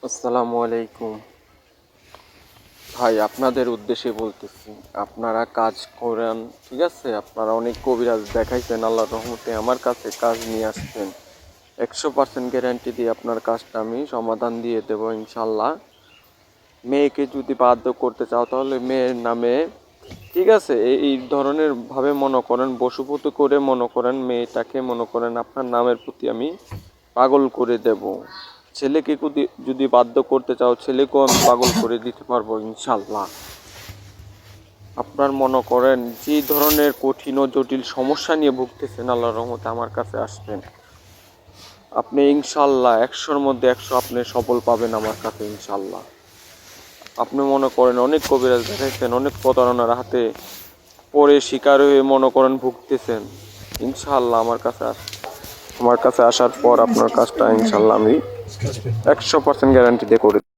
আসসালামু আলাইকুম ভাই, আপনাদের উদ্দেশ্যে বলতেছি, আপনারা কাজ করেন, ঠিক আছে? আপনারা অনেক কবিরাজ দেখাইছেন, আল্লাহর রহমতে আমার কাছে কাজ নিয়ে আসছেন। 100% গ্যারান্টি দিয়ে আপনার কাজটা আমি সমাধান দিয়ে দেবো ইনশাল্লাহ। মেয়েকে যদি বাধ্য করতে চাও তাহলে মেয়ের নামে, ঠিক আছে, এই ধরনের ভাবে মনে করেন, বশীভূত করে মনে করেন, মেয়েটাকে মনে করেন আপনার নামের প্রতি আমি পাগল করে দেব। ছেলেকে যদি বাধ্য করতে চাও, ছেলেকেও আমি পাগল করে দিতে পারবো ইনশাল্লাহ। আপনার মনে করেন যে ধরনের কঠিন ও জটিল সমস্যা নিয়ে ভুগতেছেন, আল্লাহর রহমতে আমার কাছে আসবেন, আপনি ইনশাল্লাহ 100-র মধ্যে 100 আপনি সফল পাবেন আমার কাছে ইনশাল্লাহ। আপনি মনে করেন অনেক কবিরাজ দেখাইছেন, অনেক প্রতারণার হাতে পরে শিকার হয়ে মনে করেন ভুগতেছেন, ইনশাল্লাহ আমার কাছে আসার পর আপনার কাজটা ইনশাল্লাহ আমি 100% গ্যারান্টি দিয়ে করে